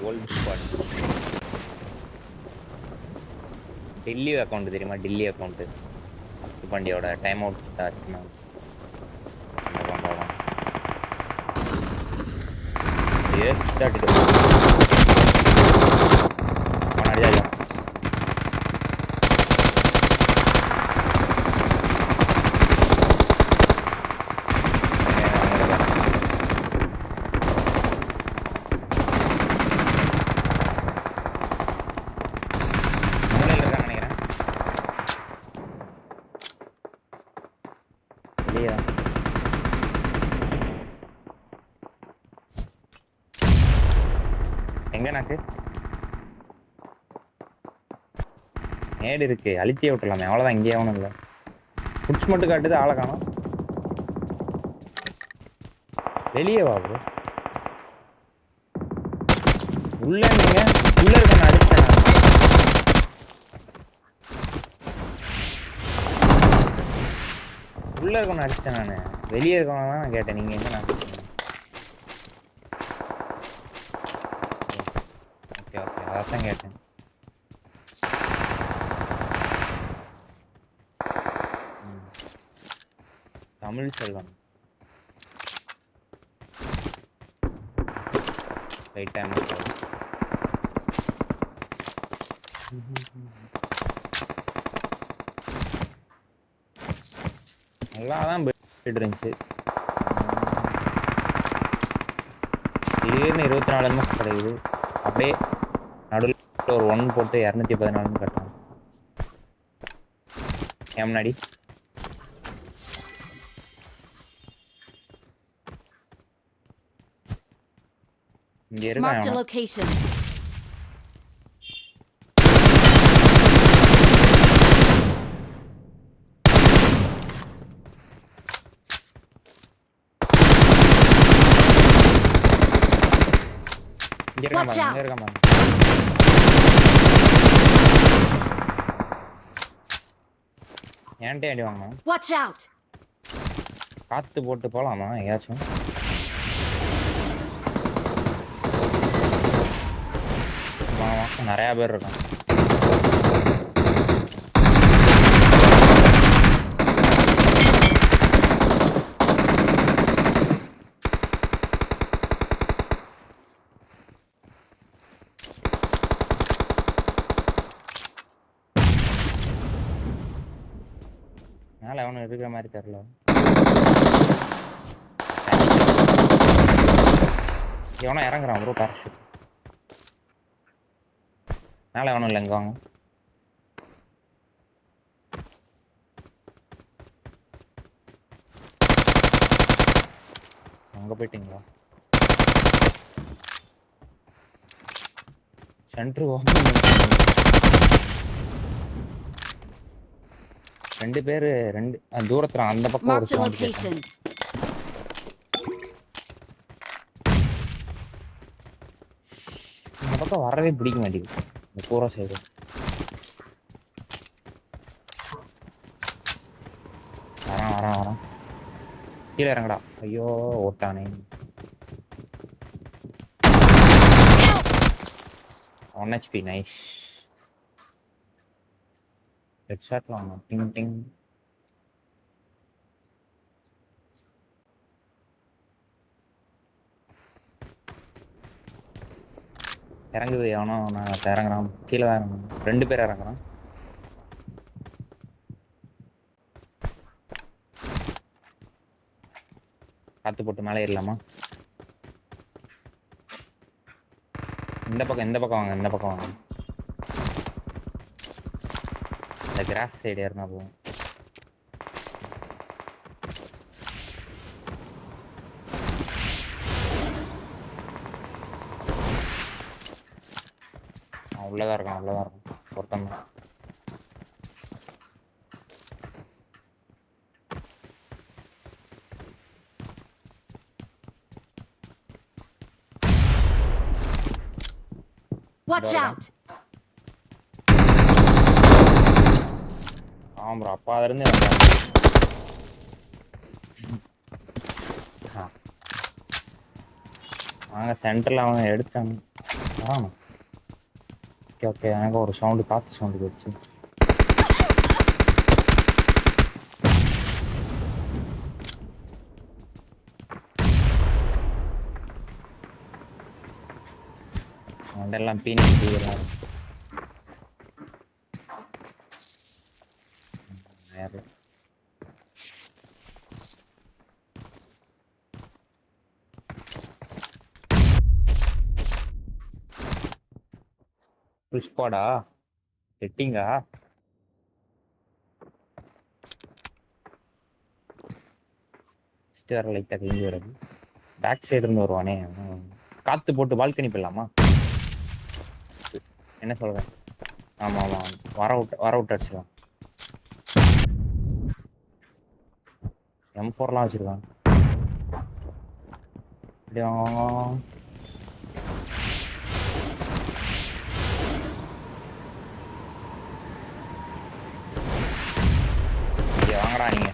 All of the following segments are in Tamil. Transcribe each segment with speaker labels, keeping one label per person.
Speaker 1: Old squad. டெல்லி அக்கௌண்ட் தெரியுமா? டெல்லி அக்கௌண்ட் பாண்டியோட டைம் அவுட் ஆச்சுன்னா அந்த அக்கௌண்ட் ஆகும். எஸ் தட் இது அடியா எங்க நாக்கு நேடு இருக்கு, அழுத்தியே விட்டுலாமே. அவ்வளவுதான், இங்கே ஒன்றும் இல்லை. புட்ஸ் மட்டும் காட்டுது, ஆளை காணும். வெளியே வா ப்ரோ. உள்ள நீங்க உள்ள இருக்க அடிச்சேன். உள்ள இருக்கணும் அடிச்சேன் நானு. வெளியே இருக்கணும் தான் நான் கேட்டேன். நீங்க எங்க நான் ஓகே ஓகே அதான் கேட்டேன். தமிழ் செல்வம் ரைட்டா நல்லாதான் போயிட்டு இருந்துச்சு. திடீர்னு 24 MS கிடைக்குது. அப்படியே நடுவில் ஒரு 1 போட்டு 214 கட்டணும். ஏன் முன்னாடி இங்க இருக்க ஏன்ட்டே அடி வாங்க. காத்து போட்டு போலாமா எங்கேயாச்சும்? நிறைய பேர் இருக்கும். மேல அவனு இருக்கிற மாதிரி தெரியல. எவனோ இறங்குறான் ப்ரோ பேராஷூட். மேலே ஒன்றும் இல்லை, இங்கே வாங்க. அங்கே போயிட்டீங்களா? சென்ட்ரு 2 பேர் 2 தூரத்துல அந்த பக்கம் ஒரு சவுண்ட். இந்த பக்கம் வரவே பிடிக்க மாட்டேங்குது இந்த பூரா சைடு. வரான் கீழே இறங்கடா. ஐயோ ஓட்டானே. 1 HP நைஸ். ஹெட் ஷாட்ல வாங்க. டிங் டிங். இறங்குது எவனோ. நான் இறங்குறான் கீழே தான் இறங்கணும். 2 பேர் இறங்குறான். காத்து போட்டு மேலே ஏறலாமா? இந்த பக்கம் வாங்க. இந்த பக்கம் வாங்க. இந்த கிராஸ் சைடு ஏறினா போகும். உள்ளதான் இருக்கான் ஒருத்தன். Watch out. ஆமா அப்பா அதுல இருந்து வந்தாங்க. நாங்க சென்டர்ல அவன் எடுத்தாங்க. வரான். ஓகே ஓகே, எனக்கு ஒரு சவுண்டு, காத்து சவுண்டு போச்சு. அவன்டெல்லாம் பீனி எல்லாம் யாரு ஃபுல் ஸ்குவாடா செட்டிங்கா? ஃபர்ஸ்ட் வர லைட்டாக கிழிஞ்சு வருது. பேக் சைடு இருந்து வருவானே. காத்து போட்டு பால்கனி போயிடலாமா? என்ன சொல்றேன்? ஆமா ஆமா, வர விட்டு அடிச்சிடலாம். M4லாம் வச்சிருக்கான். அப்படியே வாங்கடா நீங்க.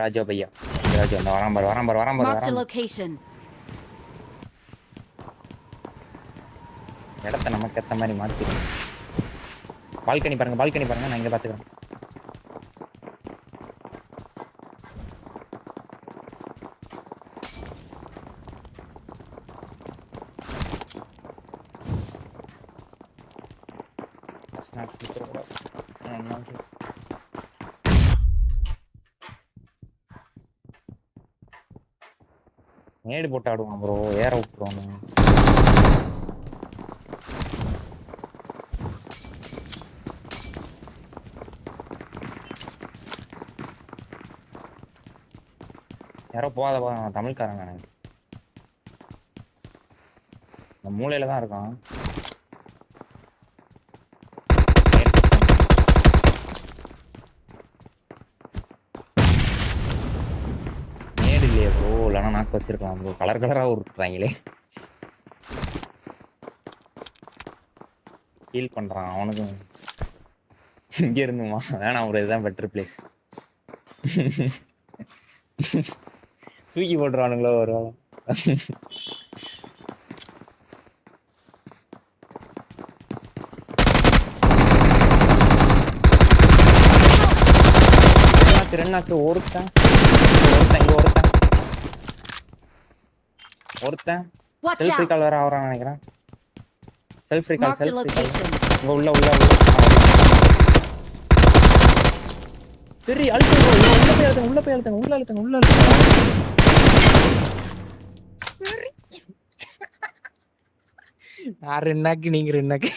Speaker 1: ராஜா பையா, ராஜா அந்த வராம்பார். இடத்த நமக்கு ஏத்த மாதிரி மாத்திடும். பால்கனி பாருங்க, நான் இங்க பாத்துக்கிறேன். நேடு போட்டு ஆடுவான் ப்ரோ, ஏற விட்டுருவானு. யாரோ போகாத தமிழ்காரங்க எனக்கு. இந்த மூலையில தான் இருக்கான். நேடு இல்லையே ப்ரோ, இல்லைன்னா நாக்கு வச்சிருக்கலாம் ப்ரோ. கலர் கலராக விட்டுறாங்களே. ஃபீல் பண்றான் அவனுக்கும். இங்க இருந்துமா வேணாம் ப்ரோ, இதுதான் பெட்டர் பிளேஸ். தூக்கி போட்டுருவானுங்களோ ஒரு வேளை. ரெண்டாக்கு ஒருத்தன் செல்ஃப் ரீகால் வேற ஆவறான்னு நினைக்கிறேன். செல்ஃப் ரீகால் உள்ள சரி அழுத்துங்க, உள்ள போய் அழுத்துங்க. நான் ரெண்டாக்கு, நீங்க ரெண்டாக்கு.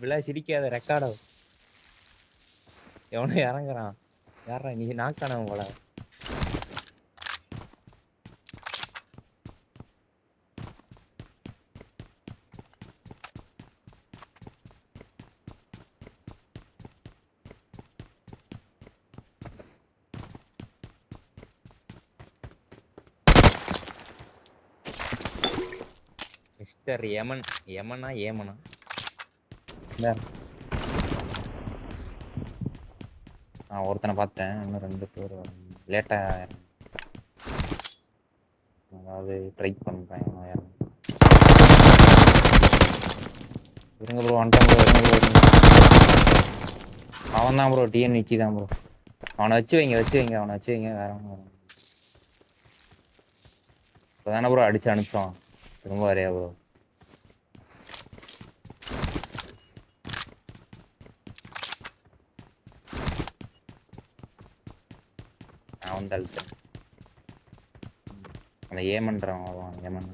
Speaker 1: விழா சிரிக்காத, ரெக்கார்டோ. எவனோ இறங்குறான். யாரா நீ? நாக்கானவன் போல. மிஸ்டர் ஏமனா நான் ஒருத்தனை பார்த்தேன், இன்னும் 2 பேர் லேட்டா. அதாவது ட்ரை பண்றேன். இருங்க ப்ரோ, அவன் தான் ப்ரோ, TNVC தான் ப்ரோ. அவனை வச்சு வைங்க வேற ஒன்றும். இப்போதானே ப்ரோ அடிச்சு அனுப்பிச்சோம், திரும்ப வரையா ப்ரோ? நான் வந்து அழுத்தேன். அந்த ஏமன்றவன் ஏமன்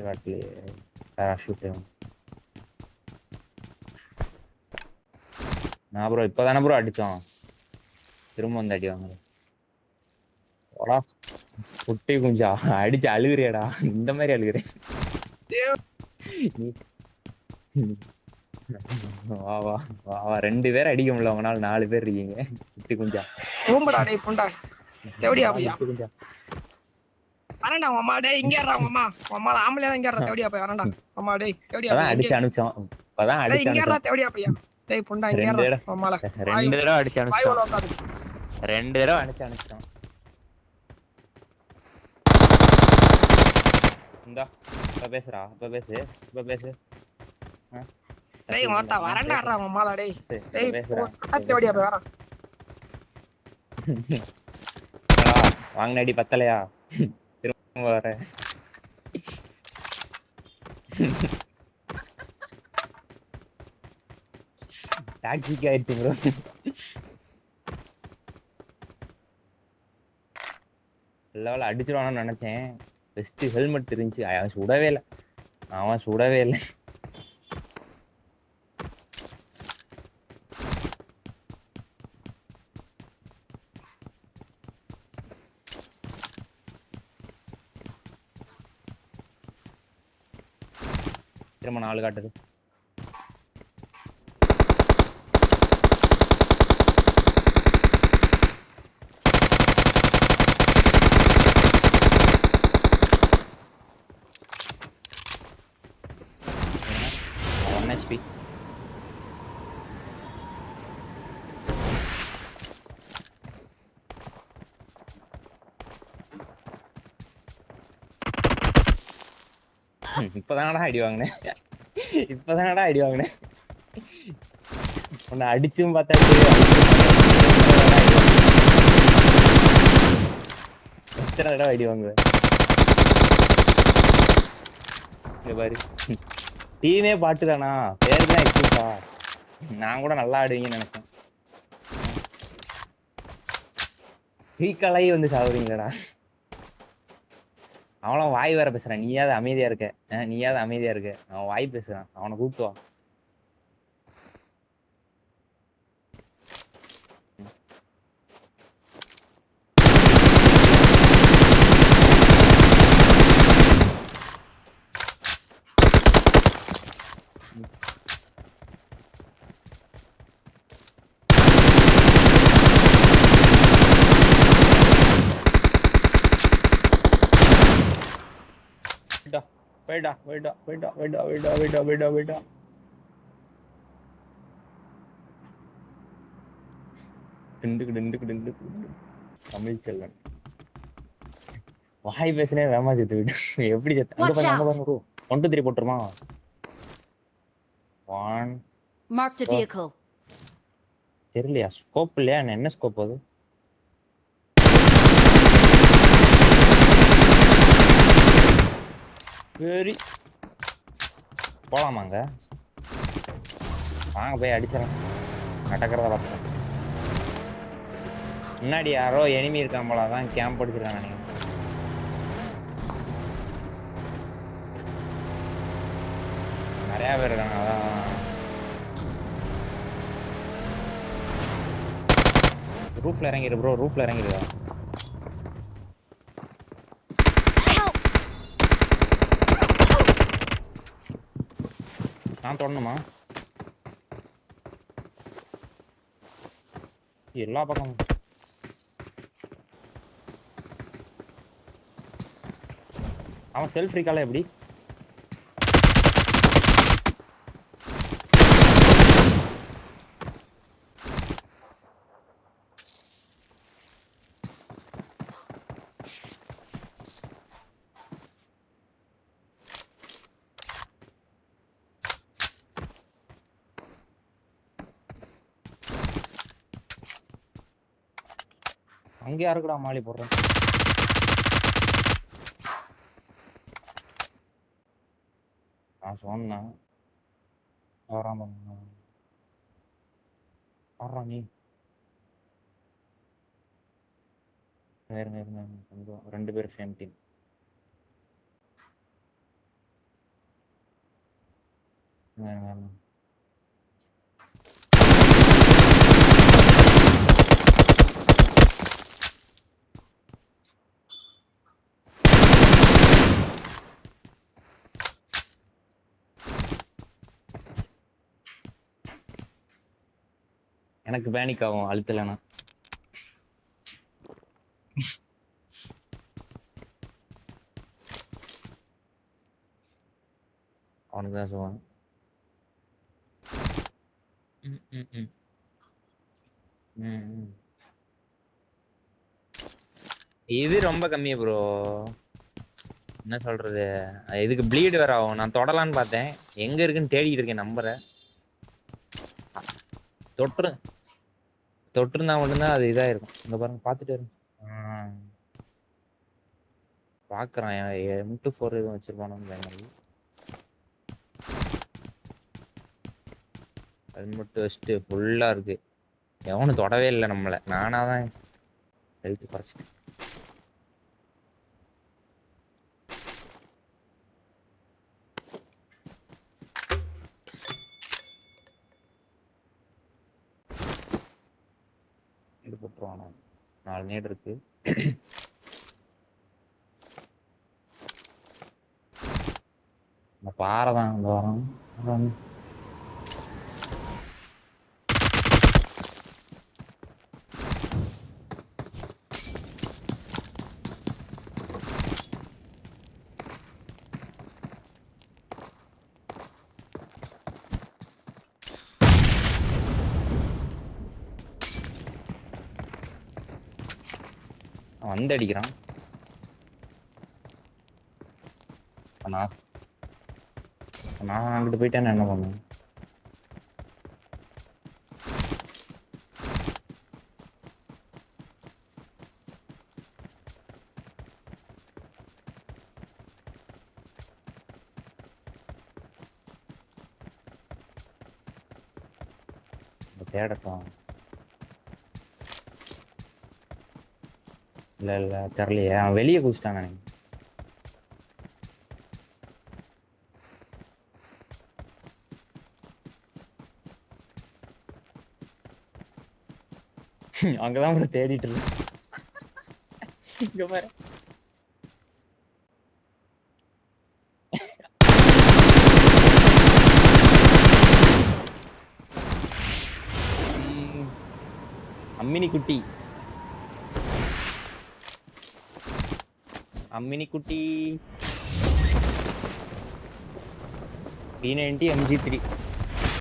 Speaker 1: காட்டலையே பேராஷூட். நான் ப்ரோ இப்போதானே ப்ரோ அடித்தோம், திரும்ப வந்து அடி வாங்க. குட்டி குஞ்சா அடிச்சு அழுகுறியாடா? இந்த மாதிரி அழுகுறேன். வா வா வா வா, 2 பேர் அடிக்க முடியல உங்களால, 4 பேர் இருக்கீங்க. குட்டி குஞ்சா
Speaker 2: வரேன்டா உங்க அம்மா டேய் இங்க ஏறா உங்க அம்மா உங்க அம்மா ஆம்பளையா இங்க ஏறா தேவடியா போய் வரேன்டா அம்மா டேய் தேவடியா
Speaker 1: இப்பதான்
Speaker 2: போய்
Speaker 1: அடிச்சு அனுப்பிச்சோம். இப்பதான்
Speaker 2: டேய்
Speaker 1: அடிச்சு
Speaker 2: இங்க ஏறா
Speaker 1: அனுப்பிச்சோம்.
Speaker 2: தேவடியா போய்யா டேய் புண்டா இங்க
Speaker 1: 2
Speaker 2: ஏறா
Speaker 1: தடவை
Speaker 2: அம்மால
Speaker 1: 2 தடவை அடிச்சு
Speaker 2: வாய்
Speaker 1: அனுப்பிச்சோம்.
Speaker 2: உலகாது
Speaker 1: 2 தடவை அடிச்சு அனுப்பிச்சோம். இந்தா இப்ப பேசுறா இப்ப பேசு
Speaker 2: டேய் மாத்தா வரேன்டா ஏறா அம்மால டேய் டேய்
Speaker 1: பேசுறா
Speaker 2: தேவடியா போய் வரேன்
Speaker 1: வாங்கின அடி பத்தலையா திரும்ப வர டாக்ஸிக்கு ஆயிடுச்சு ப்ரோ. லெவலில் அடிச்சிருவானு நினைச்சேன். பெஸ்ட் ஹெல்மெட் இருந்துச்சு. அவன் சுடவே இல்லை. திரும்ப 4 காட்டுது. HP இப்பதானடா அடி வாங்கினேன். உன்னை அடிச்சும் பார்த்தா எத்தனை தடவை அடி வாங்குவேன் பாரு. டீமே பாட்டுதானா பேருதான் எக்ஸ்பா. நான் கூட நல்லா ஆடுவீங்கன்னு நினைச்சேன். ரீகாலாகி வந்து சாவுறீங்களடா. அவனும் வாய் வேற பேசுறான். நீயாவது அமைதியா இருக்க. அவன் வாய் பேசுறான். அவனை கூப்பிட்டுவா. போயிடா தமிழ் செல்வன் வாய் பேசினே வேமா செத்து விட்டு எப்படி செத்து அங்க பாருங்க 1 2 3 போட்டுருமா 1
Speaker 3: marked a vehicle
Speaker 1: தெரியலையா ஸ்கோப் இல்லையா என்ன ஸ்கோப் அது சரி போலாமாங்க வாங்க போய் அடிச்சிடலாம் நடக்கிறத பார்த்தேன் முன்னாடி யாரோ எனிமி இருக்கான் போல தான் கேம்ப் அடிச்சிருக்காங்க நீங்க நிறைய பேர் இருக்காங்க அதான் ரூஃப்ல இறங்கிடு ப்ரோ ரூஃப்ல இறங்கிடுதா நான் தொடணுமா எல்லா பக்கமும் அவன் செல்ஃப் ரீகால எப்படி அங்கே யாருக்குடா மாலி போடுறேன் நான் சொன்னேன் வராம வர்றான் நீ கொஞ்சம் 2 பேர் சேம் டீம் எனக்கு பேனிக் ஆகும் அழுத்தலைனா அவனுக்கு தான் சொல்லுவான். ம், ம், ம். ம், ம். இது ரொம்ப கம்மி ப்ரோ. என்ன சொல்றது, இதுக்கு ப்ளீட் வேற ஆகும். நான் தொடலான்னு பார்த்தேன், எங்க இருக்குன்னு தேடிட்டு இருக்கேன் நம்பரை. தொற்று தொட்டிருந்தா மட்டும்தான் அது இதாயிருக்கும். இங்க பாருங்க, பார்த்துட்டு இருங்க. பாக்குறான் M24 எதுவும் வச்சிருப்பானு பயங்கர. ஹெல்மெட் வச்சுட்டு ஃபுல்லா இருக்கு. எவனும் தொடவே இல்லை நம்மளை. நானாதான் ஹெல்த் குறைச்சிட்டேன். இது போட்டுருவானோ, 4 நேடு இருக்கு. இந்த பாறை தான் இந்த வாரம் வந்து அடிக்கிறான். நான் நான் அங்கிட்டு போயிட்டேன்னு என்ன பண்ணுவேன்? தேடட்டும். இல்ல இல்ல தெரியலையே, அவன் வெளியே குதிச்சிட்டான் நினைக்கிறேன். அங்கதான் ஒரு தேடிட்டு இருக்கு. இங்க பாரு. அம்மினி குட்டி, அம்மினி குட்டி. P90 MG3